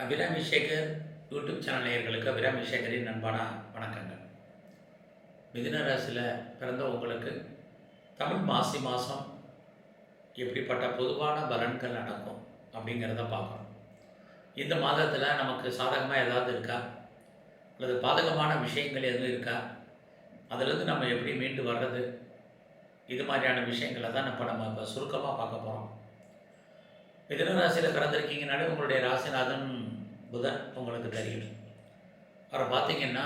Abirami Sekar YouTube channel நேயர்களுக்கு அபிராமி சேகரின் அன்பான வணக்கங்கள். மிதுன ராசியில் பிறந்த உங்களுக்கு தமிழ் மாசி மாதம் எப்படிப்பட்ட பொதுவான பலன்கள் நடக்கும் அப்படிங்கிறத பார்க்கணும். இந்த மாதத்தில் நமக்கு சாதகமாக ஏதாவது இருக்கா அல்லது பாதகமான விஷயங்கள் எதுவும் இருக்கா, அதிலிருந்து நம்ம எப்படி மீண்டு வர்றது, இது மாதிரியான விஷயங்களை தான் நம்ம இப்போ சுருக்கமாக பார்க்க போகிறோம். மிதுன ராசியில் பிறந்திருக்கீங்கனாலே உங்களுடைய ராசிநாதன் புதன் உங்களுக்கு தெரியும். அவரை பார்த்தீங்கன்னா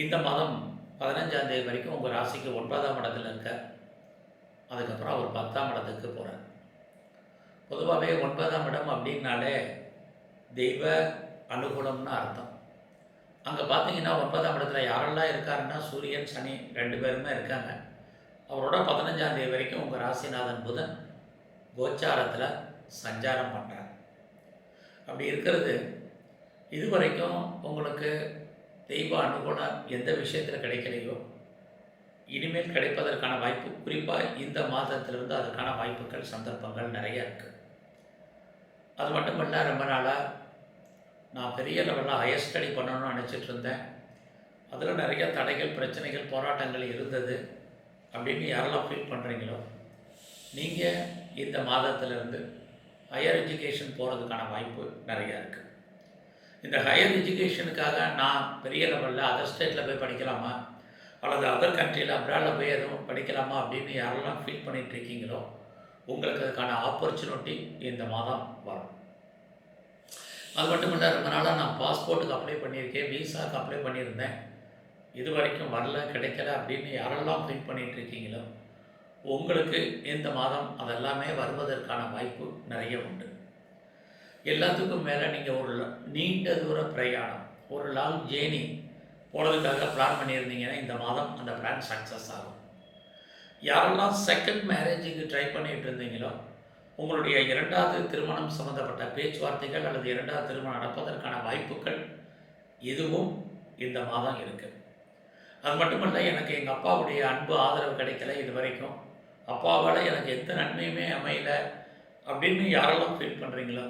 இந்த மாதம் 15ஆம் தேதி வரைக்கும் உங்கள் ராசிக்கு 9ஆம் இடத்துல இருக்க, அதுக்கப்புறம் அவர் 10ஆம் இடத்துக்கு போகிறார். பொதுவாகவே 9ஆம் இடம் அப்படின்னாலே தெய்வ அனுகூலம்னு அர்த்தம். அங்கே பார்த்தீங்கன்னா 9ஆம் இடத்துல யாரெல்லாம் இருக்காருன்னா சூரியன் சனி 2 பேருமே இருக்காங்க. அவரோட 15ஆம் தேதி வரைக்கும் உங்கள் ராசிநாதன் புதன் கோச்சாரத்தில் சஞ்சாரம் பண்ணுறார். அப்படி இருக்கிறது இது வரைக்கும் உங்களுக்கு தெய்வ அனுகூலம் எந்த விஷயத்தில் கிடைக்கலையோ இனிமேல் கிடைப்பதற்கான வாய்ப்பு, குறிப்பாக இந்த மாதத்திலிருந்து அதற்கான வாய்ப்புகள் சந்தர்ப்பங்கள் நிறையா இருக்குது. அது மட்டும் இல்லை, ரொம்ப நாளாக நான் பெரிய லெவலில் ஹையர் ஸ்டடி பண்ணணும்னு நினச்சிட்டு இருந்தேன். அதில் நிறைய தடைகள், பிரச்சனைகள், போராட்டங்கள் இருந்தது அப்படின்னு யாரெல்லாம் ஃபீல் பண்ணுறீங்களோ நீங்கள் இந்த மாதத்திலிருந்து ஹையர் எஜுகேஷன் போகிறதுக்கான வாய்ப்பு நிறையா இருக்குது. இந்த ஹையர் எஜுகேஷனுக்காக நான் பெரிய லெவலில் அதர் ஸ்டேட்டில் போய் படிக்கலாமா அல்லது அதர் கண்ட்ரியில் அப்ராடில் போய் எதுவும் படிக்கலாமா அப்படின்னு யாரெல்லாம் ஃபீல் பண்ணிகிட்ருக்கீங்களோ உங்களுக்கு அதுக்கான ஆப்பர்ச்சுனிட்டி இந்த மாதம் வரும். அது மட்டும் இல்லை, ரொம்ப நாளாக நான் பாஸ்போர்ட்டுக்கு அப்ளை பண்ணியிருக்கேன், விசாவுக்கு அப்ளை பண்ணியிருந்தேன், இது வரைக்கும் வரல, கிடைக்கல அப்படின்னு யாரெல்லாம் ஃபீல் பண்ணிகிட்ருக்கீங்களோ உங்களுக்கு இந்த மாதம் அதெல்லாமே வருவதற்கான வாய்ப்பு நிறைய உண்டு. எல்லாத்துக்கும் மேலே நீங்கள் ஒரு நீண்ட தூர பிரயாணம், ஒரு லாங் ஜேர்னி போகிறதுக்காக பிளான் பண்ணியிருந்தீங்கன்னா இந்த மாதம் அந்த பிளான் சக்ஸஸ் ஆகும். யாரெல்லாம் செகண்ட் மேரேஜுக்கு ட்ரை பண்ணிகிட்டு இருந்தீங்களோ உங்களுடைய 2வது திருமணம் சம்மந்தப்பட்ட பேச்சுவார்த்தைகள் அல்லது 2வது திருமணம் நடப்பதற்கான வாய்ப்புகள் இதுவும் இந்த மாதம் இருக்குது. அது மட்டுமல்ல, எனக்கு எங்கள் அப்பாவுடைய அன்பு ஆதரவு கிடைக்கல, இது வரைக்கும் அப்பாவால் எனக்கு எந்த நன்மையுமே அமையல அப்படின்னு யாரெல்லாம் ஃபீல் பண்ணுறீங்களோ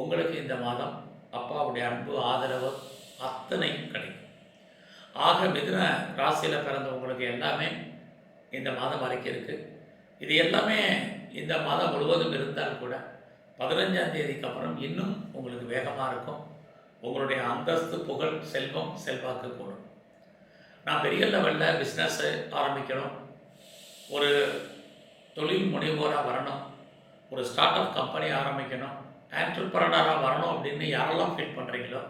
உங்களுக்கு இந்த மாதம் அப்பாவுடைய அன்பு ஆதரவு அத்தனையும் கிடைக்கும். ஆக மிதுன ராசியில் பிறந்தவங்களுக்கு எல்லாமே இந்த மாதம் வரைக்கும் இருக்குது. இது எல்லாமே இந்த மாதம் முழுவதும் இருந்தால் கூட 15ஆம் தேதிக்கு அப்புறம் இன்னும் உங்களுக்கு வேகமாக இருக்கும். உங்களுடைய அந்தஸ்து, புகழ், செல்வம், செல்வாக்கு கூடும். நான் பெரிய லெவலில் பிஸ்னஸ்ஸு ஆரம்பிக்கணும், ஒரு தொழில் முனைவோராக வரணும், ஒரு ஸ்டார்ட் அப் கம்பெனி ஆரம்பிக்கணும், ஆண்டர்பிரனராக வரணும் அப்படின்னு யாரெல்லாம் ஃபீல் பண்ணுறீங்களோ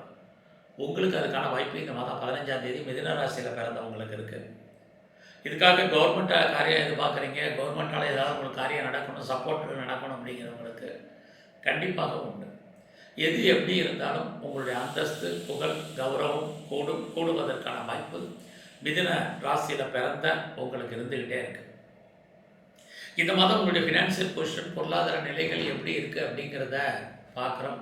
உங்களுக்கு அதுக்கான வாய்ப்பு இந்த மாதம் 15ஆம் தேதி மிதுன ராசியில் பிறந்தவங்களுக்கு இருக்குது. இதுக்காக கவர்மெண்ட்டாக காரியம் எதிர்பார்க்குறீங்க, கவர்மெண்ட்டால் ஏதாவது உங்களுக்கு காரியம் நடக்கணும், சப்போர்ட் நடக்கணும் அப்படிங்கிறவங்களுக்கு கண்டிப்பாக உண்டு. எது எப்படி இருந்தாலும் உங்களுடைய அந்தஸ்து, புகழ், கௌரவம் கூடுவதற்கான வாய்ப்பு மிதுன ராசியில் பிறந்த உங்களுக்கு இருந்துக்கிட்டே இருக்குது. இந்த மாதம் உங்களுடைய ஃபினான்ஷியல் பொசிஷன், பொருளாதார நிலைகள் எப்படி இருக்குது அப்படிங்கிறத பார்க்குறோம்.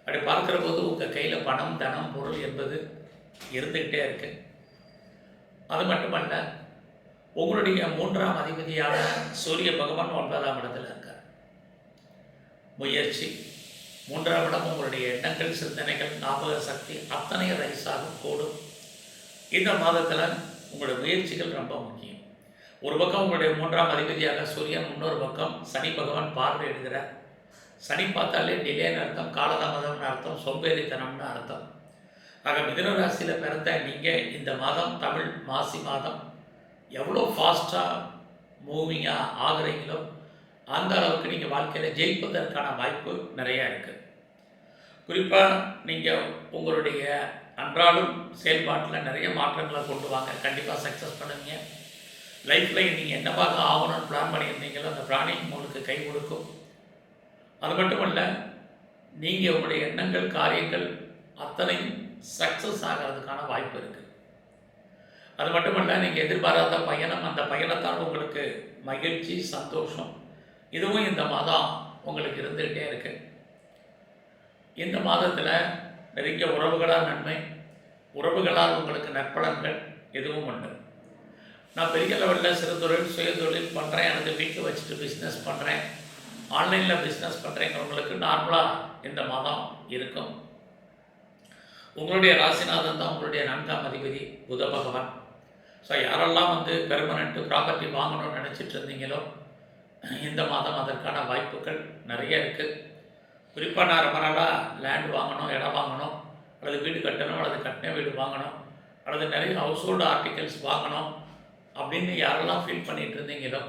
அப்படி பார்க்குற போது உங்கள் கையில் பணம், தனம், பொருள் என்பது இருந்துக்கிட்டே இருக்குது. அது மட்டுமல்ல, உங்களுடைய 3ஆம் அதிபதியான சூரிய பகவான் 9ஆம் இடத்துல இருக்கார். முயற்சி 3ஆம் இடம் உங்களுடைய எண்ணங்கள், சிந்தனைகள், ஞாபக சக்தி அத்தனை ரைஸாக கூடும். இந்த மாதத்தில் உங்களுடைய முயற்சிகள் ரொம்ப முக்கியம். ஒரு பக்கம் உங்களுடைய 3ஆம் அதிபதியாக சூரியன், இன்னொரு பக்கம் சனி பகவான் பார்வையிடுகிறார். சனி பார்த்தாலே டிலேன்னு அர்த்தம், காலதாமதம்னு அர்த்தம், சோம்பேறித்தனம்னு அர்த்தம். ஆக மிதுன ராசியில் பிறந்த நீங்கள் இந்த மாதம், தமிழ் மாசி மாதம் எவ்வளோ ஃபாஸ்ட்டாக மூவிங்காக ஆகுறீங்களோ அந்த அளவுக்கு நீங்கள் வாழ்க்கையில் ஜெயிப்பதற்கான வாய்ப்பு நிறையா இருக்குது. குறிப்பாக நீங்கள் உங்களுடைய அன்றாடம் செயல்பாட்டில் நிறைய மாற்றங்களை கொண்டு வாங்க, கண்டிப்பாக சக்ஸஸ் பண்ணுவீங்க. லைஃப்பில் நீங்கள் என்னவாக ஆகணும்னு பிளான் பண்ணியிருந்தீங்களோ அந்த பிளானிங் உங்களுக்கு கை கொடுக்கும். அது மட்டுமல்ல, நீங்கள் உங்களுடைய எண்ணங்கள், காரியங்கள் அத்தனையும் சக்ஸஸ் ஆகிறதுக்கான வாய்ப்பு இருக்குது. அது மட்டுமல்ல, நீங்கள் எதிர்பாராத பயணம், அந்த பயணத்தால் உங்களுக்கு மகிழ்ச்சி, சந்தோஷம் இதுவும் இந்த மாதம் உங்களுக்கு இருந்துக்கிட்டே இருக்குது. இந்த மாதத்தில் நெருங்கிய உறவுகளால் நன்மை, உறவுகளால் உங்களுக்கு நற்பலன்கள் எதுவும் உண்டு. நான் பெரிய லெவலில் சிறு தொழில், சுய தொழில் பண்ணுறேன், எனக்கு வீட்டில் வச்சுட்டு பிஸ்னஸ் பண்ணுறேன், ஆன்லைனில் பிஸ்னஸ் பண்ணுறேங்கிறவங்களுக்கு நார்மலாக இந்த மாதம் இருக்கும். உங்களுடைய ராசிநாதன் தான் உங்களுடைய 4ஆம் அதிபதி புத பகவான். ஸோ யாரெல்லாம் பெர்மனெண்ட்டு ப்ராப்பர்ட்டி வாங்கணும்னு நினச்சிட்டு இருந்தீங்களோ இந்த மாதம் அதற்கான வாய்ப்புகள் நிறைய இருக்குது. குறிப்பாக நான் ரொம்ப நாளாக லேண்ட் வாங்கணும், இடம் வாங்கணும், அல்லது வீடு கட்டணும், அல்லது கட்டின வீடு வாங்கணும், அல்லது நிறைய ஹவுஸ் ஹோல்டு ஆர்டிகல்ஸ் வாங்கணும் அப்படின்னு யாரெல்லாம் ஃபீல் பண்ணிகிட்டு இருந்தீங்களோ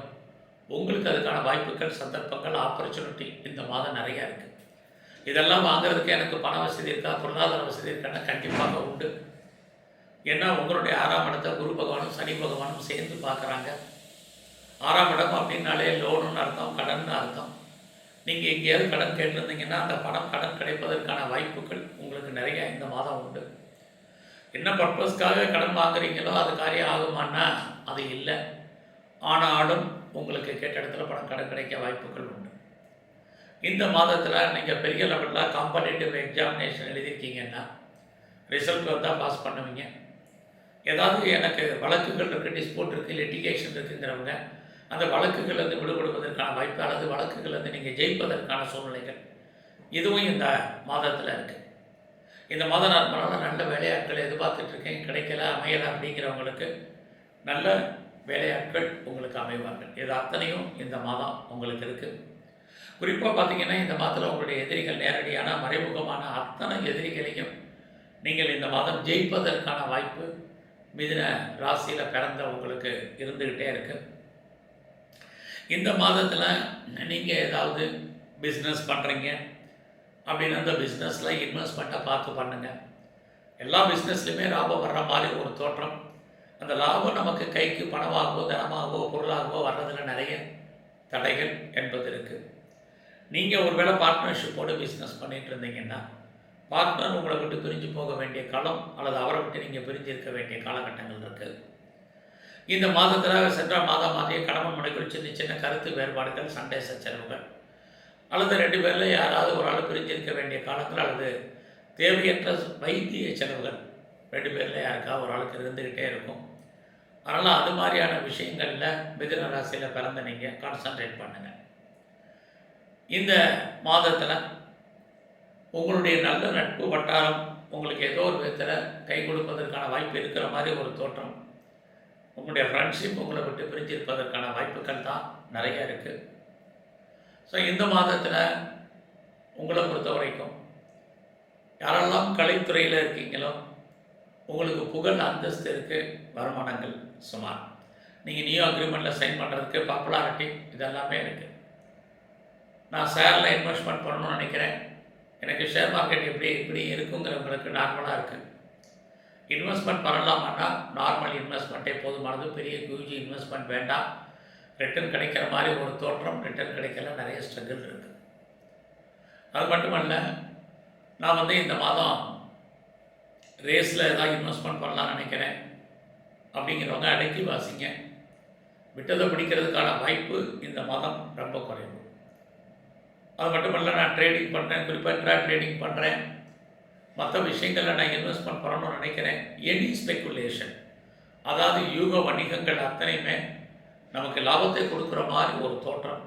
உங்களுக்கு அதுக்கான வாய்ப்புகள், சந்தர்ப்பங்கள், ஆப்பர்ச்சுனிட்டி இந்த மாதம் நிறையா இருக்குது. இதெல்லாம் வாங்குறதுக்கு எனக்கு பண வசதி இருக்கா, பொருளாதார வசதி இருக்கான்னா கண்டிப்பாக உண்டு. ஏன்னா உங்களுடைய 6ஆம் இடத்தை குரு பகவானும் சனி பகவானும் சேர்ந்து பார்க்குறாங்க. 6ஆம் இடம் அப்படின்னாலே லோனுன்னு அர்த்தம், கடன் அர்த்தம். நீங்கள் எங்கேயாவது கடன் கேட்டிருந்தீங்கன்னா அந்த கடன் கிடைப்பதற்கான வாய்ப்புகள் உங்களுக்கு நிறைய இந்த மாதம் உண்டு. என்ன பர்பஸ்க்காக கடன் வாங்குறீங்களோ அது காரியம் ஆகுமான்னா அது இல்லை. ஆனாலும் உங்களுக்கு கேட்ட இடத்துல கடன் கிடைக்க வாய்ப்புகள் உண்டு. இந்த மாதத்தில் நீங்கள் பெரிய லெவலில் காம்படேட்டிவ் எக்ஸாமினேஷன் எழுதியிருக்கீங்கன்னா ரிசல்ட் வந்தால் பாஸ் பண்ணுவீங்க. ஏதாவது எனக்கு வழக்குகள் இருக்குது, டிஸ்பியூட் இருக்குது, லிட்டிகேஷன் இருக்குங்கிறவங்க அந்த வழக்குகள்லேருந்து விடுபடுவதற்கான வாய்ப்பு அல்லது வழக்குகள்லேருந்து நீங்கள் ஜெயிப்பதற்கான சூழ்நிலைகள் இதுவும் இந்த மாதத்தில் இருக்குது. இந்த மாதம் நான் நல்ல வேலையாட்களை எதிர்பார்த்துட்ருக்கேன், கிடைக்கல, அமையலை அப்படிங்கிறவங்களுக்கு நல்ல வேலையாட்கள் உங்களுக்கு அமைவார்கள். இது அத்தனையும் இந்த மாதம் உங்களுக்கு இருக்குது. குறிப்பாக பார்த்திங்கன்னா இந்த மாதத்தில் உங்களுடைய எதிரிகள் நேரடியான மறைமுகமான அத்தனை எதிரிகளையும் நீங்கள் இந்த மாதம் ஜெயிப்பதற்கான வாய்ப்பு மிதுன ராசியில் பிறந்த உங்களுக்கு இருந்துக்கிட்டே இருக்குது. இந்த மாதத்தில் நீங்கள் ஏதாவது பிஸ்னஸ் பண்ணுறீங்க அப்படின்னு அந்த பிஸ்னஸில் இன்வெஸ்ட்மெண்ட்டை பார்த்து பண்ணுங்கள். எல்லா பிஸ்னஸ்லையுமே லாபம் வர்ற மாதிரி ஒரு தோற்றம். அந்த லாபம் நமக்கு கைக்கு பணமாகவோ தனமாகவோ பொருளாகவோ வர்றதில் நிறைய தடைகள் என்பது இருக்குது. நீங்கள் ஒருவேளை பார்ட்னர்ஷிப்போடு பிஸ்னஸ் பண்ணிகிட்டு இருந்தீங்கன்னா பார்ட்னர் உங்களை விட்டு பிரிஞ்சு போக வேண்டிய காலம் அல்லது அவரை விட்டு நீங்கள் பிரிஞ்சிருக்க வேண்டிய காலகட்டங்கள் இருக்குது. இந்த மாதத்தில் சென்ற மாதம் மாதிரியே கணவன் மனைவிக்குள் சின்ன சின்ன கருத்து வேறுபாடுகள், சண்டை சச்சரவுகள் அல்லது 2 பேரில் யாராவது ஒரு ஆள் பிரிஞ்சிருக்க வேண்டிய காலத்தில் அல்லது தேவையற்ற வைத்திய செலவுகள் 2 பேரில் யாருக்காவது ஒரு ஆளுக்கு இருந்துக்கிட்டே இருக்கும். அதனால் அது மாதிரியான விஷயங்களில் மிதுன ராசியில் பிறந்த நீங்கள் கான்சன்ட்ரேட் பண்ணுங்கள். இந்த மாதத்தில் உங்களுடைய நல்ல நட்பு வட்டாரம் உங்களுக்கு ஏதோ ஒரு விதத்தில் கை கொடுப்பதற்கான வாய்ப்பு இருக்கிற மாதிரி ஒரு தோற்றம். உங்களுடைய ஃப்ரெண்ட்ஷிப் உங்களை விட்டு பிரிஞ்சிருப்பதற்கான வாய்ப்புகள் தான் நிறைய இருக்குது. ஸோ இந்த மாதத்தில் உங்களை பொறுத்த வரைக்கும் யாரெல்லாம் கலைத்துறையில் இருக்கீங்களோ உங்களுக்கு புகழ், அந்தஸ்து இருக்குது, வருமானங்கள் சுமார். நீங்கள் நியூ அக்ரிமெண்ட்டில் சைன் பண்ணுறதுக்கு பாப்புலாரிட்டி இதெல்லாமே இருக்குது. நான் ஷேரில் இன்வெஸ்ட்மெண்ட் பண்ணணும்னு நினைக்கிறேன், எனக்கு ஷேர் மார்க்கெட் இப்படி இருக்குங்கிறவங்களுக்கு நார்மலாக இருக்குது. இன்வெஸ்ட்மெண்ட் பண்ணலாமான்னா நார்மல் இன்வெஸ்ட்மெண்ட்டே போதுமானது, பெரிய ஹியூஜ் இன்வெஸ்ட்மெண்ட் வேண்டாம். ரிட்டர்ன் கிடைக்கிற மாதிரி ஒரு தோற்றம், ரிட்டர்ன் கிடைக்கல, நிறைய ஸ்ட்ரகிள் இருக்குது. அது மட்டுமல்ல, நான் இந்த மாதம் ரேஸில் ஏதாவது இன்வெஸ்ட்மெண்ட் பண்ணலான்னு நினைக்கிறேன் அப்படிங்கிறவங்க அடக்கி வாசிங்க. விட்டதை பிடிக்கிறதுக்கான வாய்ப்பு இந்த மாதம் ரொம்ப குறைவு. அது மட்டுமல்ல, நான் ட்ரேடிங் பண்ணுறேன், குறிப்பாக ட்ரேடிங் பண்ணுறேன், மற்ற விஷயங்களில் நான் இன்வெஸ்ட்மெண்ட் பண்ணணும்னு நினைக்கிறேன். எனி ஸ்பெக்குலேஷன், அதாவது யூக வணிகங்கள் அத்தனையுமே நமக்கு லாபத்தை கொடுக்குற மாதிரி ஒரு தோற்றம்.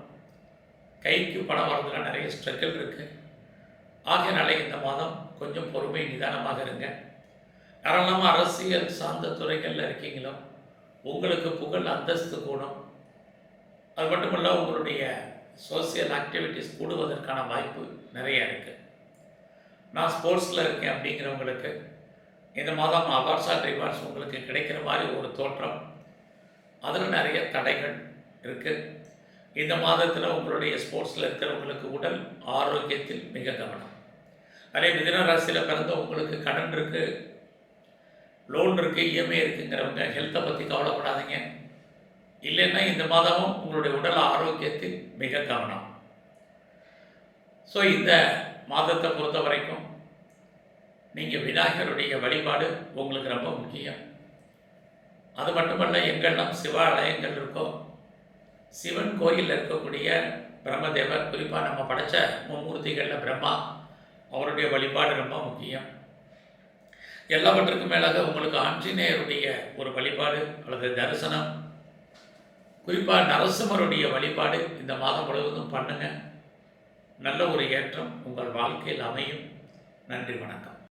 கைக்கு பணம் வரதுல நிறைய ஸ்ட்ரகிள் இருக்குது. ஆகையினால இந்த மாதம் கொஞ்சம் பொறுமை, நிதானமாக இருங்க. யாரெல்லாம் அரசியல் சார்ந்த துறைகளில் இருக்கீங்களோ உங்களுக்கு புகழ், அந்தஸ்து கூடும். அது மட்டுமல்ல, உங்களுடைய சோசியல் ஆக்டிவிட்டீஸ் கூடுவதற்கான வாய்ப்பு நிறைய இருக்குது. நான் ஸ்போர்ட்ஸில் இருக்கேன் அப்படிங்கிறவங்களுக்கு இந்த மாதம் அவார்ட்ஸ் அண்ட் ரிவார்ட்ஸ் உங்களுக்கு கிடைக்கிற மாதிரி ஒரு தோற்றம். அதில் நிறைய தடைகள் இருக்குது. இந்த மாதத்தில் உங்களுடைய ஸ்போர்ட்ஸில் இருக்கிறவங்களுக்கு உடல் ஆரோக்கியத்தில் மிக கவனம். அதே மிதுன ராசியில் பிறந்த உங்களுக்கு கடன் இருக்குது, லோன் இருக்குது, இஎம்ஐ இருக்குங்கிறவங்க ஹெல்த்தை பற்றி கவலைப்படாதீங்க. இல்லைன்னா இந்த மாதமும் உங்களுடைய உடல் ஆரோக்கியத்தில் மிக கவனம். ஸோ இந்த மாதத்தை பொறுத்த வரைக்கும் நீங்கள் விநாயகருடைய வழிபாடு உங்களுக்கு ரொம்ப முக்கியம். அது மட்டுமல்ல, எங்கெல்லாம் சிவாலயங்கள் இருக்கோ, சிவன் கோயிலில் இருக்கக்கூடிய பிரம்மதேவர், குறிப்பாக நம்ம படைத்த மும்மூர்த்திகளில் பிரம்மா, அவருடைய வழிபாடு ரொம்ப முக்கியம். எல்லாவற்றுக்கும் மேலாக உங்களுக்கு ஆஞ்சநேயருடைய ஒரு வழிபாடு அல்லது தரிசனம், குறிப்பாக நரசிம்மருடைய வழிபாடு இந்த மாதம் முழுவதும் பண்ணுங்கள். நல்ல ஒரு ஏற்றம் உங்கள் வாழ்க்கையில் அமையும். நன்றி, வணக்கம்.